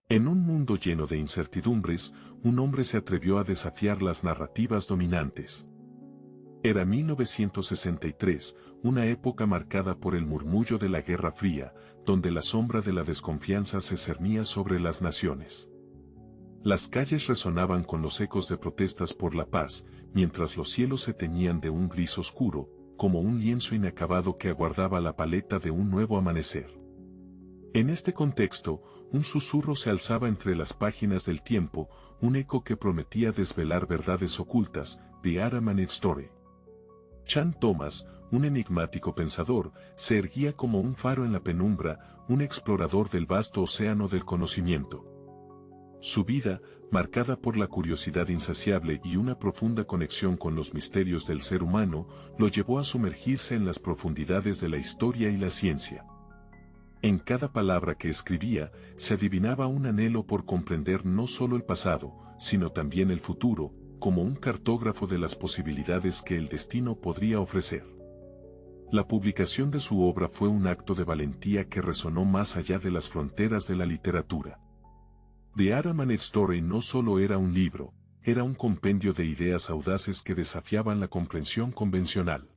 En un mundo lleno de incertidumbres, un hombre se atrevió a desafiar las narrativas dominantes. Era 1963, una época marcada por el murmullo de la Guerra Fría, donde la sombra de la desconfianza se cernía sobre las naciones. Las calles resonaban con los ecos de protestas por la paz, mientras los cielos se teñían de un gris oscuro, como un lienzo inacabado que aguardaba la paleta de un nuevo amanecer. En este contexto, un susurro se alzaba entre las páginas del tiempo, un eco que prometía desvelar verdades ocultas, de Ara Maned Story. Chan Thomas, un enigmático pensador, se erguía como un faro en la penumbra, un explorador del vasto océano del conocimiento. Su vida, marcada por la curiosidad insaciable y una profunda conexión con los misterios del ser humano, lo llevó a sumergirse en las profundidades de la historia y la ciencia. En cada palabra que escribía, se adivinaba un anhelo por comprender no solo el pasado, sino también el futuro, como un cartógrafo de las posibilidades que el destino podría ofrecer. La publicación de su obra fue un acto de valentía que resonó más allá de las fronteras de la literatura. The Ara Maned Story no solo era un libro, era un compendio de ideas audaces que desafiaban la comprensión convencional.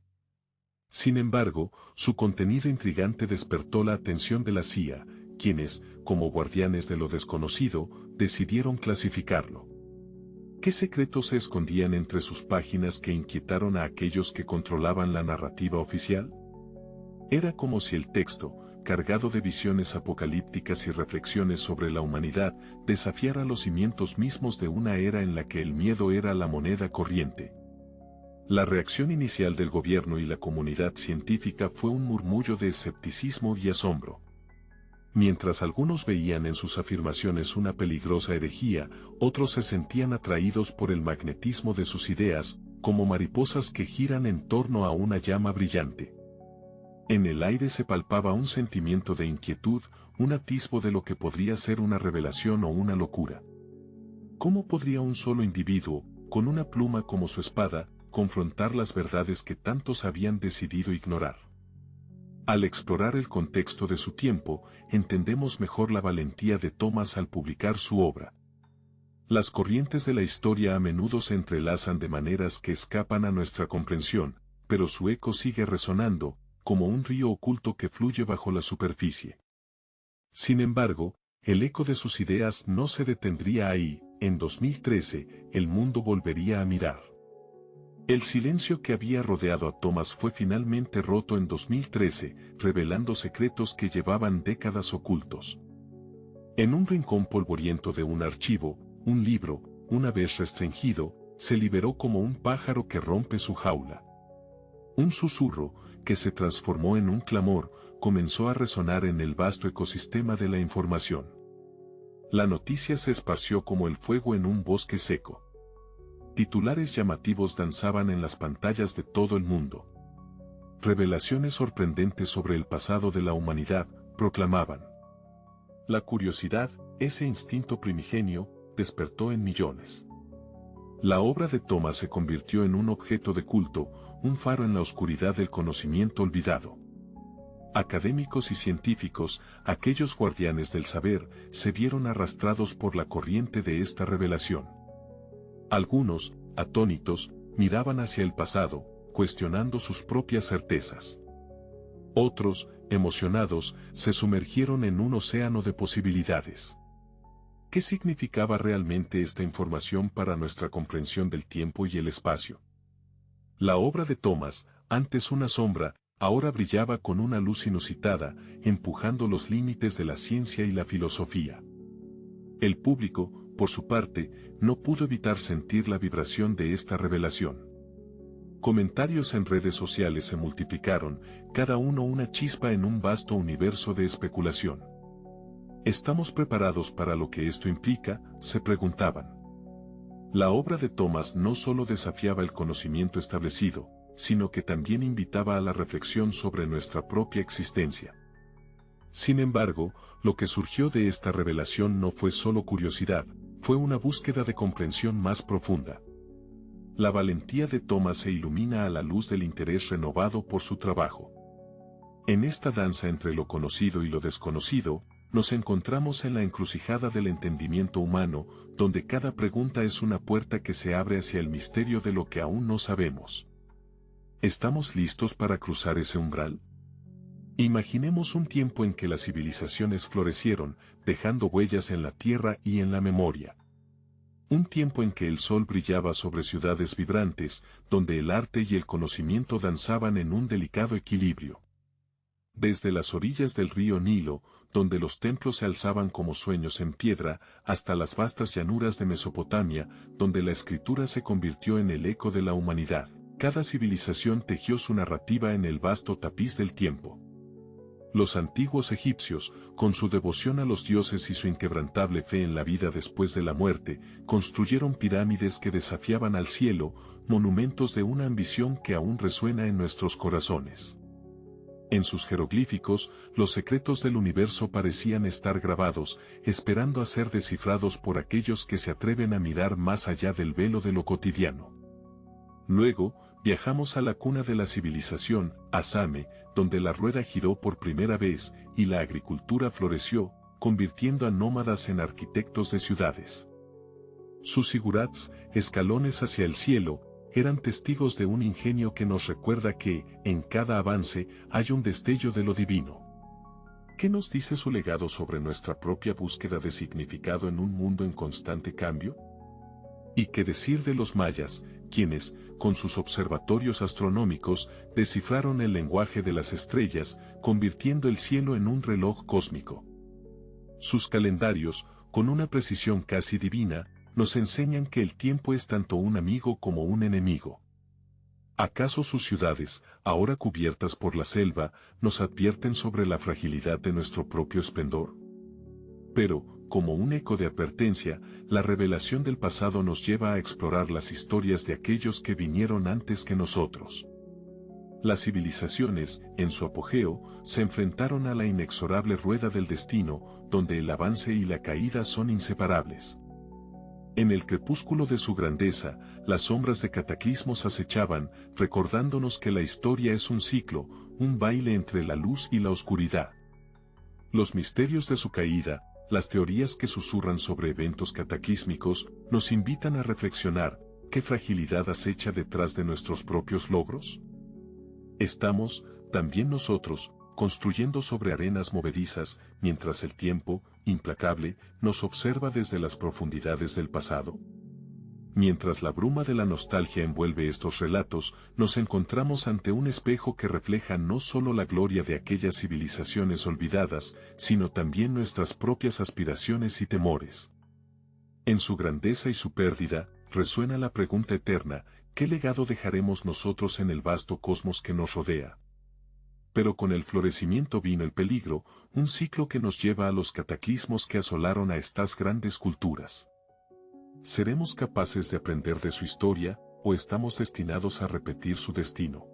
Sin embargo, su contenido intrigante despertó la atención de la CIA, quienes, como guardianes de lo desconocido, decidieron clasificarlo. ¿Qué secretos se escondían entre sus páginas que inquietaron a aquellos que controlaban la narrativa oficial? Era como si el texto, cargado de visiones apocalípticas y reflexiones sobre la humanidad, desafiara los cimientos mismos de una era en la que el miedo era la moneda corriente. La reacción inicial del gobierno y la comunidad científica fue un murmullo de escepticismo y asombro. Mientras algunos veían en sus afirmaciones una peligrosa herejía, otros se sentían atraídos por el magnetismo de sus ideas, como mariposas que giran en torno a una llama brillante. En el aire se palpaba un sentimiento de inquietud, un atisbo de lo que podría ser una revelación o una locura. ¿Cómo podría un solo individuo, con una pluma como su espada, confrontar las verdades que tantos habían decidido ignorar? Al explorar el contexto de su tiempo, entendemos mejor la valentía de Thomas al publicar su obra. Las corrientes de la historia a menudo se entrelazan de maneras que escapan a nuestra comprensión, pero su eco sigue resonando, como un río oculto que fluye bajo la superficie. Sin embargo, el eco de sus ideas no se detendría ahí. En 2013, el mundo volvería a mirar. El silencio que había rodeado a Thomas fue finalmente roto en 2013, revelando secretos que llevaban décadas ocultos. En un rincón polvoriento de un archivo, un libro, una vez restringido, se liberó como un pájaro que rompe su jaula. Un susurro, que se transformó en un clamor, comenzó a resonar en el vasto ecosistema de la información. La noticia se esparció como el fuego en un bosque seco. Titulares llamativos danzaban en las pantallas de todo el mundo. Revelaciones sorprendentes sobre el pasado de la humanidad, proclamaban. La curiosidad, ese instinto primigenio, despertó en millones. La obra de Thomas se convirtió en un objeto de culto, un faro en la oscuridad del conocimiento olvidado. Académicos y científicos, aquellos guardianes del saber, se vieron arrastrados por la corriente de esta revelación. Algunos, atónitos, miraban hacia el pasado, cuestionando sus propias certezas. Otros, emocionados, se sumergieron en un océano de posibilidades. ¿Qué significaba realmente esta información para nuestra comprensión del tiempo y el espacio? La obra de Thomas, antes una sombra, ahora brillaba con una luz inusitada, empujando los límites de la ciencia y la filosofía. El público, por su parte, no pudo evitar sentir la vibración de esta revelación. Comentarios en redes sociales se multiplicaron, cada uno una chispa en un vasto universo de especulación. ¿Estamos preparados para lo que esto implica?, se preguntaban. La obra de Thomas no solo desafiaba el conocimiento establecido, sino que también invitaba a la reflexión sobre nuestra propia existencia. Sin embargo, lo que surgió de esta revelación no fue solo curiosidad, fue una búsqueda de comprensión más profunda. La valentía de Thomas se ilumina a la luz del interés renovado por su trabajo. En esta danza entre lo conocido y lo desconocido, nos encontramos en la encrucijada del entendimiento humano, donde cada pregunta es una puerta que se abre hacia el misterio de lo que aún no sabemos. ¿Estamos listos para cruzar ese umbral? Imaginemos un tiempo en que las civilizaciones florecieron, dejando huellas en la tierra y en la memoria. Un tiempo en que el sol brillaba sobre ciudades vibrantes, donde el arte y el conocimiento danzaban en un delicado equilibrio. Desde las orillas del río Nilo, donde los templos se alzaban como sueños en piedra, hasta las vastas llanuras de Mesopotamia, donde la escritura se convirtió en el eco de la humanidad. Cada civilización tejió su narrativa en el vasto tapiz del tiempo. Los antiguos egipcios, con su devoción a los dioses y su inquebrantable fe en la vida después de la muerte, construyeron pirámides que desafiaban al cielo, monumentos de una ambición que aún resuena en nuestros corazones. En sus jeroglíficos, los secretos del universo parecían estar grabados, esperando a ser descifrados por aquellos que se atreven a mirar más allá del velo de lo cotidiano. Luego, viajamos a la cuna de la civilización, a Same, donde la rueda giró por primera vez y la agricultura floreció, convirtiendo a nómadas en arquitectos de ciudades. Sus zigurats, escalones hacia el cielo, eran testigos de un ingenio que nos recuerda que, en cada avance, hay un destello de lo divino. ¿Qué nos dice su legado sobre nuestra propia búsqueda de significado en un mundo en constante cambio? ¿Y qué decir de los mayas, quienes, con sus observatorios astronómicos, descifraron el lenguaje de las estrellas, convirtiendo el cielo en un reloj cósmico? Sus calendarios, con una precisión casi divina, nos enseñan que el tiempo es tanto un amigo como un enemigo. ¿Acaso sus ciudades, ahora cubiertas por la selva, nos advierten sobre la fragilidad de nuestro propio esplendor? Pero, como un eco de advertencia, la revelación del pasado nos lleva a explorar las historias de aquellos que vinieron antes que nosotros. Las civilizaciones, en su apogeo, se enfrentaron a la inexorable rueda del destino, donde el avance y la caída son inseparables. En el crepúsculo de su grandeza, las sombras de cataclismos acechaban, recordándonos que la historia es un ciclo, un baile entre la luz y la oscuridad. Los misterios de su caída, las teorías que susurran sobre eventos cataclísmicos, nos invitan a reflexionar, ¿qué fragilidad acecha detrás de nuestros propios logros? Estamos, también nosotros, construyendo sobre arenas movedizas, mientras el tiempo, implacable, nos observa desde las profundidades del pasado. Mientras la bruma de la nostalgia envuelve estos relatos, nos encontramos ante un espejo que refleja no solo la gloria de aquellas civilizaciones olvidadas, sino también nuestras propias aspiraciones y temores. En su grandeza y su pérdida, resuena la pregunta eterna, ¿qué legado dejaremos nosotros en el vasto cosmos que nos rodea? Pero con el florecimiento vino el peligro, un ciclo que nos lleva a los cataclismos que asolaron a estas grandes culturas. ¿Seremos capaces de aprender de su historia, o estamos destinados a repetir su destino?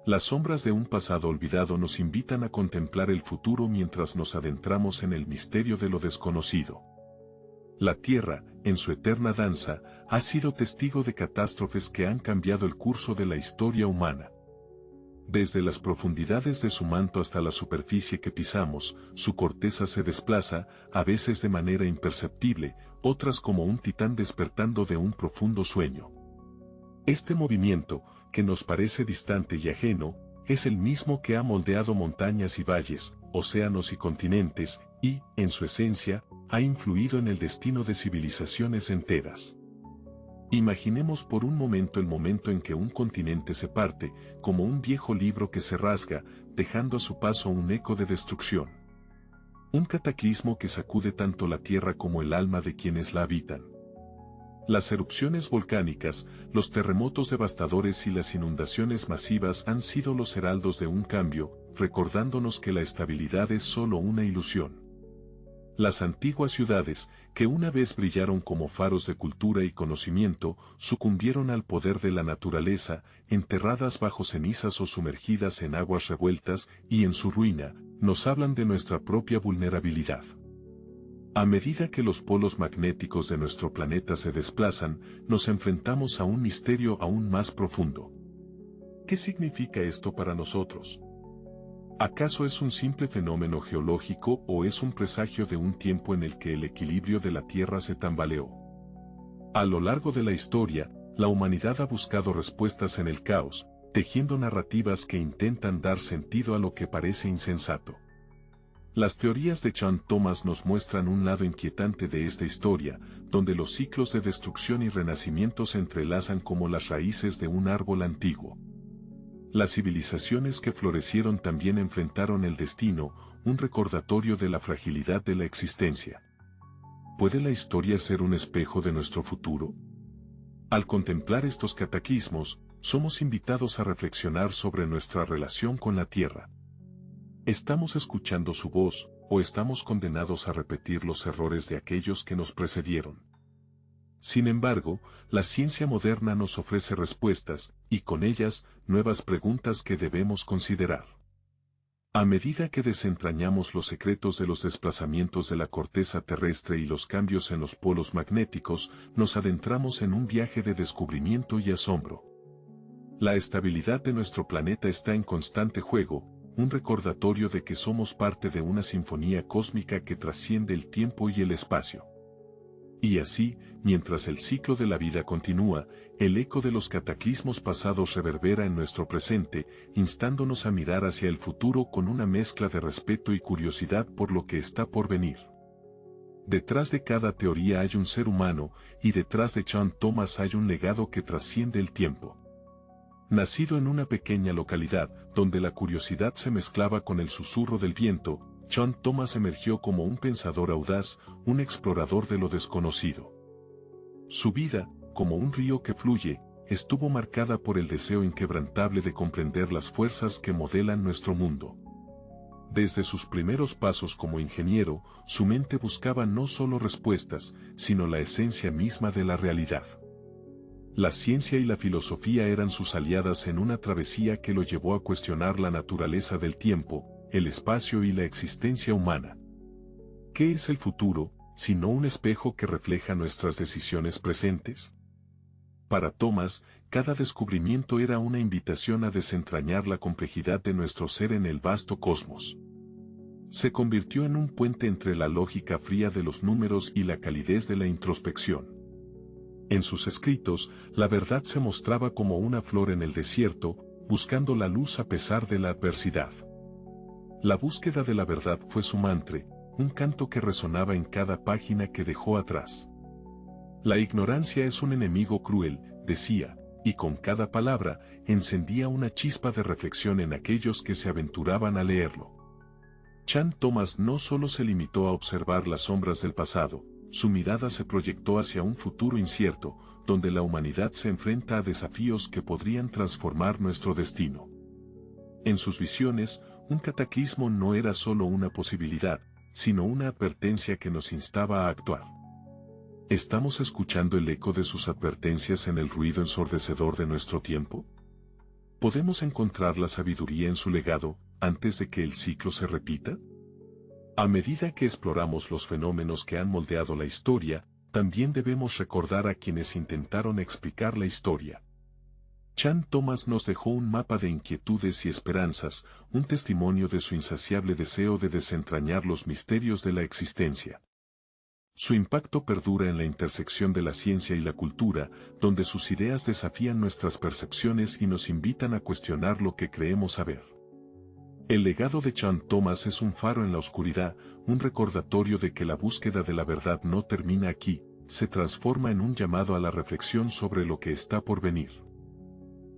Las sombras de un pasado olvidado nos invitan a contemplar el futuro mientras nos adentramos en el misterio de lo desconocido. La Tierra, en su eterna danza, ha sido testigo de catástrofes que han cambiado el curso de la historia humana. Desde las profundidades de su manto hasta la superficie que pisamos, su corteza se desplaza, a veces de manera imperceptible, otras como un titán despertando de un profundo sueño. Este movimiento, que nos parece distante y ajeno, es el mismo que ha moldeado montañas y valles, océanos y continentes, y, en su esencia, ha influido en el destino de civilizaciones enteras. Imaginemos por un momento el momento en que un continente se parte, como un viejo libro que se rasga, dejando a su paso un eco de destrucción. Un cataclismo que sacude tanto la tierra como el alma de quienes la habitan. Las erupciones volcánicas, los terremotos devastadores y las inundaciones masivas han sido los heraldos de un cambio, recordándonos que la estabilidad es solo una ilusión. Las antiguas ciudades, que una vez brillaron como faros de cultura y conocimiento, sucumbieron al poder de la naturaleza, enterradas bajo cenizas o sumergidas en aguas revueltas, y en su ruina, nos hablan de nuestra propia vulnerabilidad. A medida que los polos magnéticos de nuestro planeta se desplazan, nos enfrentamos a un misterio aún más profundo. ¿Qué significa esto para nosotros? ¿Acaso es un simple fenómeno geológico o es un presagio de un tiempo en el que el equilibrio de la Tierra se tambaleó? A lo largo de la historia, la humanidad ha buscado respuestas en el caos, tejiendo narrativas que intentan dar sentido a lo que parece insensato. Las teorías de St. Thomas nos muestran un lado inquietante de esta historia, donde los ciclos de destrucción y renacimiento se entrelazan como las raíces de un árbol antiguo. Las civilizaciones que florecieron también enfrentaron el destino, un recordatorio de la fragilidad de la existencia. ¿Puede la historia ser un espejo de nuestro futuro? Al contemplar estos cataclismos, somos invitados a reflexionar sobre nuestra relación con la Tierra. ¿Estamos escuchando su voz, o estamos condenados a repetir los errores de aquellos que nos precedieron? Sin embargo, la ciencia moderna nos ofrece respuestas, y con ellas, nuevas preguntas que debemos considerar. A medida que desentrañamos los secretos de los desplazamientos de la corteza terrestre y los cambios en los polos magnéticos, nos adentramos en un viaje de descubrimiento y asombro. La estabilidad de nuestro planeta está en constante juego, un recordatorio de que somos parte de una sinfonía cósmica que trasciende el tiempo y el espacio. Y así, mientras el ciclo de la vida continúa, el eco de los cataclismos pasados reverbera en nuestro presente, instándonos a mirar hacia el futuro con una mezcla de respeto y curiosidad por lo que está por venir. Detrás de cada teoría hay un ser humano, y detrás de St. Thomas hay un legado que trasciende el tiempo. Nacido en una pequeña localidad, donde la curiosidad se mezclaba con el susurro del viento, St. Thomas emergió como un pensador audaz, un explorador de lo desconocido. Su vida, como un río que fluye, estuvo marcada por el deseo inquebrantable de comprender las fuerzas que modelan nuestro mundo. Desde sus primeros pasos como ingeniero, su mente buscaba no solo respuestas, sino la esencia misma de la realidad. La ciencia y la filosofía eran sus aliadas en una travesía que lo llevó a cuestionar la naturaleza del tiempo, el espacio y la existencia humana. ¿Qué es el futuro, sino un espejo que refleja nuestras decisiones presentes? Para Thomas, cada descubrimiento era una invitación a desentrañar la complejidad de nuestro ser en el vasto cosmos. Se convirtió en un puente entre la lógica fría de los números y la calidez de la introspección. En sus escritos, la verdad se mostraba como una flor en el desierto, buscando la luz a pesar de la adversidad. La búsqueda de la verdad fue su mantra, un canto que resonaba en cada página que dejó atrás. La ignorancia es un enemigo cruel, decía, y con cada palabra, encendía una chispa de reflexión en aquellos que se aventuraban a leerlo. St. Thomas no solo se limitó a observar las sombras del pasado, su mirada se proyectó hacia un futuro incierto, donde la humanidad se enfrenta a desafíos que podrían transformar nuestro destino. En sus visiones, un cataclismo no era solo una posibilidad, sino una advertencia que nos instaba a actuar. ¿Estamos escuchando el eco de sus advertencias en el ruido ensordecedor de nuestro tiempo? ¿Podemos encontrar la sabiduría en su legado, antes de que el ciclo se repita? A medida que exploramos los fenómenos que han moldeado la historia, también debemos recordar a quienes intentaron explicar la historia. St. Thomas nos dejó un mapa de inquietudes y esperanzas, un testimonio de su insaciable deseo de desentrañar los misterios de la existencia. Su impacto perdura en la intersección de la ciencia y la cultura, donde sus ideas desafían nuestras percepciones y nos invitan a cuestionar lo que creemos saber. El legado de St. Thomas es un faro en la oscuridad, un recordatorio de que la búsqueda de la verdad no termina aquí, se transforma en un llamado a la reflexión sobre lo que está por venir.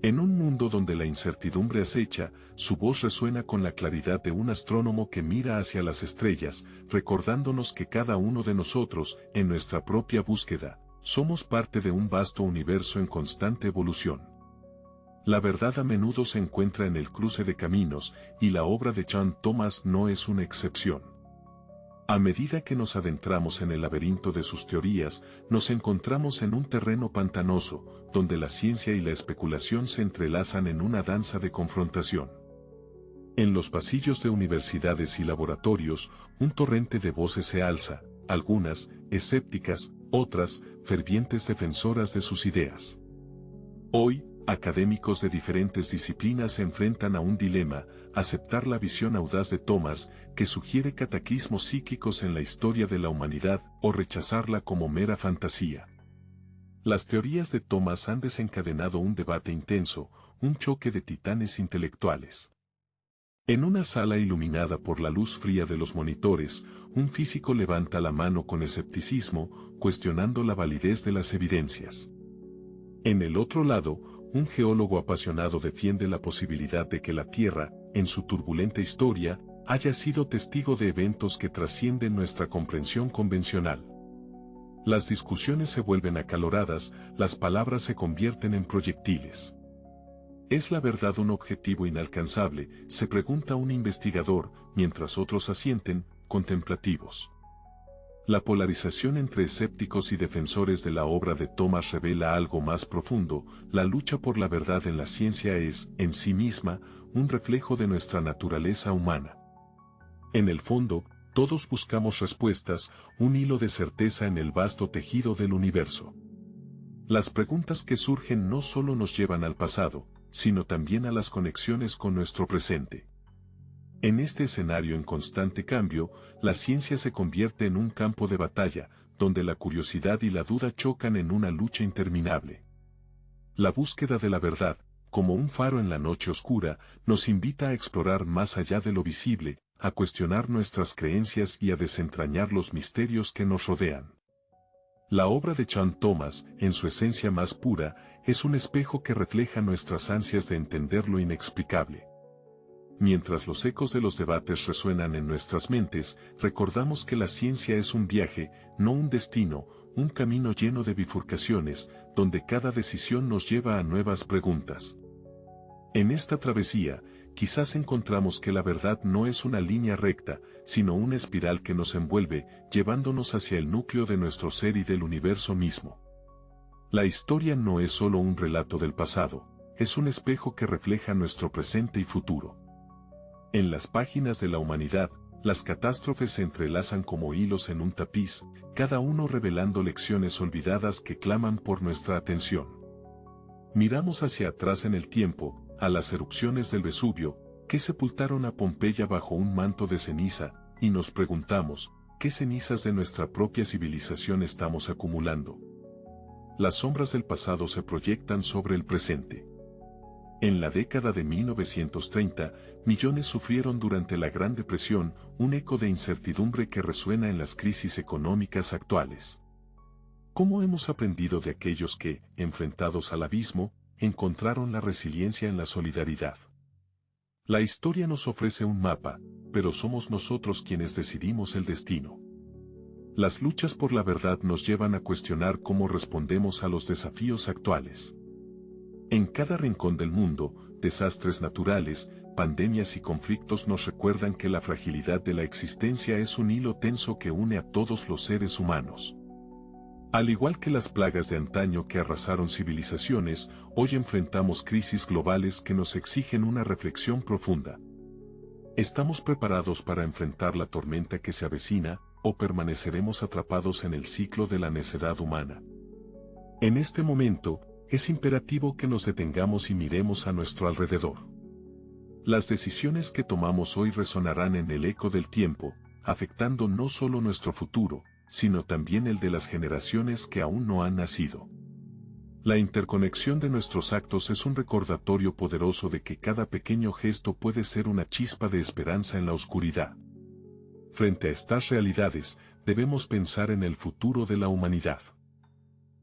En un mundo donde la incertidumbre acecha, su voz resuena con la claridad de un astrónomo que mira hacia las estrellas, recordándonos que cada uno de nosotros, en nuestra propia búsqueda, somos parte de un vasto universo en constante evolución. La verdad a menudo se encuentra en el cruce de caminos, y la obra de St. Thomas no es una excepción. A medida que nos adentramos en el laberinto de sus teorías, nos encontramos en un terreno pantanoso, donde la ciencia y la especulación se entrelazan en una danza de confrontación. En los pasillos de universidades y laboratorios, un torrente de voces se alza, algunas escépticas, otras fervientes defensoras de sus ideas. Hoy, académicos de diferentes disciplinas se enfrentan a un dilema: aceptar la visión audaz de Thomas, que sugiere cataclismos psíquicos en la historia de la humanidad, o rechazarla como mera fantasía. Las teorías de Thomas han desencadenado un debate intenso, un choque de titanes intelectuales. En una sala iluminada por la luz fría de los monitores, un físico levanta la mano con escepticismo, cuestionando la validez de las evidencias. En el otro lado, un geólogo apasionado defiende la posibilidad de que la Tierra, en su turbulenta historia, haya sido testigo de eventos que trascienden nuestra comprensión convencional. Las discusiones se vuelven acaloradas, las palabras se convierten en proyectiles. ¿Es la verdad un objetivo inalcanzable?, se pregunta un investigador, mientras otros asienten, contemplativos. La polarización entre escépticos y defensores de la obra de Thomas revela algo más profundo: la lucha por la verdad en la ciencia es, en sí misma, un reflejo de nuestra naturaleza humana. En el fondo, todos buscamos respuestas, un hilo de certeza en el vasto tejido del universo. Las preguntas que surgen no solo nos llevan al pasado, sino también a las conexiones con nuestro presente. En este escenario en constante cambio, la ciencia se convierte en un campo de batalla, donde la curiosidad y la duda chocan en una lucha interminable. La búsqueda de la verdad, como un faro en la noche oscura, nos invita a explorar más allá de lo visible, a cuestionar nuestras creencias y a desentrañar los misterios que nos rodean. La obra de St. Thomas, en su esencia más pura, es un espejo que refleja nuestras ansias de entender lo inexplicable. Mientras los ecos de los debates resuenan en nuestras mentes, recordamos que la ciencia es un viaje, no un destino, un camino lleno de bifurcaciones, donde cada decisión nos lleva a nuevas preguntas. En esta travesía, quizás encontramos que la verdad no es una línea recta, sino una espiral que nos envuelve, llevándonos hacia el núcleo de nuestro ser y del universo mismo. La historia no es solo un relato del pasado, es un espejo que refleja nuestro presente y futuro. En las páginas de la humanidad, las catástrofes se entrelazan como hilos en un tapiz, cada uno revelando lecciones olvidadas que claman por nuestra atención. Miramos hacia atrás en el tiempo, a las erupciones del Vesubio, que sepultaron a Pompeya bajo un manto de ceniza, y nos preguntamos, ¿qué cenizas de nuestra propia civilización estamos acumulando? Las sombras del pasado se proyectan sobre el presente. En la década de 1930, millones sufrieron durante la Gran Depresión, un eco de incertidumbre que resuena en las crisis económicas actuales. ¿Cómo hemos aprendido de aquellos que, enfrentados al abismo, encontraron la resiliencia en la solidaridad? La historia nos ofrece un mapa, pero somos nosotros quienes decidimos el destino. Las luchas por la verdad nos llevan a cuestionar cómo respondemos a los desafíos actuales. En cada rincón del mundo, desastres naturales, pandemias y conflictos nos recuerdan que la fragilidad de la existencia es un hilo tenso que une a todos los seres humanos. Al igual que las plagas de antaño que arrasaron civilizaciones, hoy enfrentamos crisis globales que nos exigen una reflexión profunda. ¿Estamos preparados para enfrentar la tormenta que se avecina, o permaneceremos atrapados en el ciclo de la necedad humana? En este momento, es imperativo que nos detengamos y miremos a nuestro alrededor. Las decisiones que tomamos hoy resonarán en el eco del tiempo, afectando no solo nuestro futuro, sino también el de las generaciones que aún no han nacido. La interconexión de nuestros actos es un recordatorio poderoso de que cada pequeño gesto puede ser una chispa de esperanza en la oscuridad. Frente a estas realidades, debemos pensar en el futuro de la humanidad.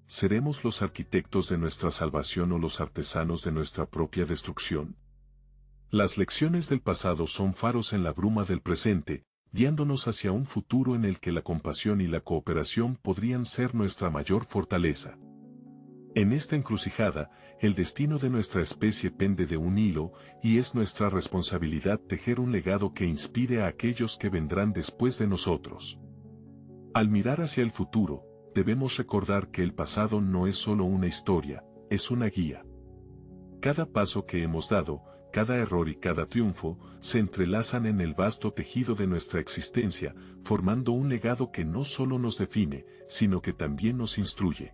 ¿Seremos los arquitectos de nuestra salvación o los artesanos de nuestra propia destrucción? Las lecciones del pasado son faros en la bruma del presente, guiándonos hacia un futuro en el que la compasión y la cooperación podrían ser nuestra mayor fortaleza. En esta encrucijada, el destino de nuestra especie pende de un hilo, y es nuestra responsabilidad tejer un legado que inspire a aquellos que vendrán después de nosotros. Al mirar hacia el futuro, debemos recordar que el pasado no es solo una historia, es una guía. Cada paso que hemos dado, cada error y cada triunfo, se entrelazan en el vasto tejido de nuestra existencia, formando un legado que no solo nos define, sino que también nos instruye.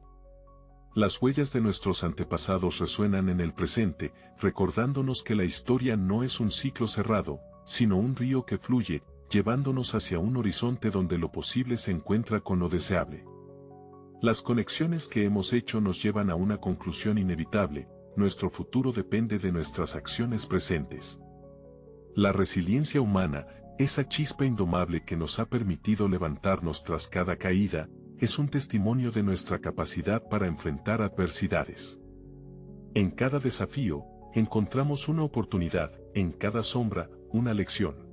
Las huellas de nuestros antepasados resuenan en el presente, recordándonos que la historia no es un ciclo cerrado, sino un río que fluye, llevándonos hacia un horizonte donde lo posible se encuentra con lo deseable. Las conexiones que hemos hecho nos llevan a una conclusión inevitable: nuestro futuro depende de nuestras acciones presentes. La resiliencia humana, esa chispa indomable que nos ha permitido levantarnos tras cada caída, es un testimonio de nuestra capacidad para enfrentar adversidades. En cada desafío, encontramos una oportunidad, en cada sombra, una lección.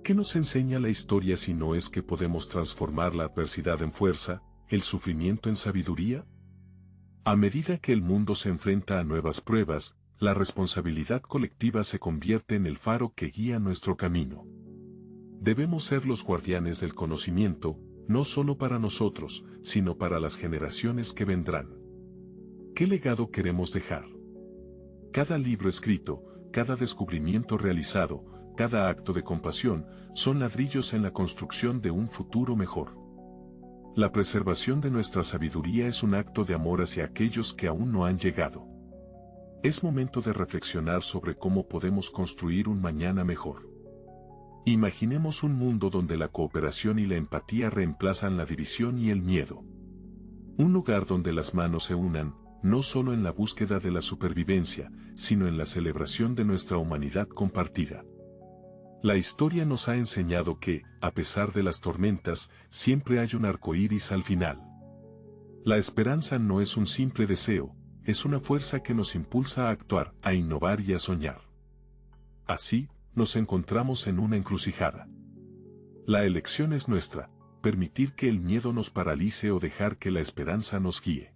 ¿Qué nos enseña la historia si no es que podemos transformar la adversidad en fuerza, el sufrimiento en sabiduría? A medida que el mundo se enfrenta a nuevas pruebas, la responsabilidad colectiva se convierte en el faro que guía nuestro camino. Debemos ser los guardianes del conocimiento, no solo para nosotros, sino para las generaciones que vendrán. ¿Qué legado queremos dejar? Cada libro escrito, cada descubrimiento realizado, cada acto de compasión, son ladrillos en la construcción de un futuro mejor. La preservación de nuestra sabiduría es un acto de amor hacia aquellos que aún no han llegado. Es momento de reflexionar sobre cómo podemos construir un mañana mejor. Imaginemos un mundo donde la cooperación y la empatía reemplazan la división y el miedo. Un lugar donde las manos se unan, no solo en la búsqueda de la supervivencia, sino en la celebración de nuestra humanidad compartida. La historia nos ha enseñado que, a pesar de las tormentas, siempre hay un arco iris al final. La esperanza no es un simple deseo, es una fuerza que nos impulsa a actuar, a innovar y a soñar. Así, nos encontramos en una encrucijada. La elección es nuestra: permitir que el miedo nos paralice o dejar que la esperanza nos guíe.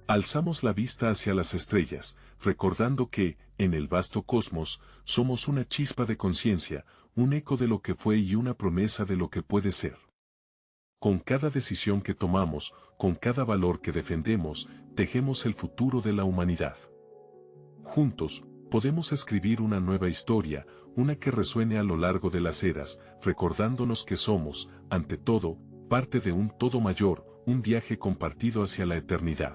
Alzamos la vista hacia las estrellas, recordando que, en el vasto cosmos, somos una chispa de conciencia, un eco de lo que fue y una promesa de lo que puede ser. Con cada decisión que tomamos, con cada valor que defendemos, tejemos el futuro de la humanidad. Juntos, podemos escribir una nueva historia, una que resuene a lo largo de las eras, recordándonos que somos, ante todo, parte de un todo mayor, un viaje compartido hacia la eternidad.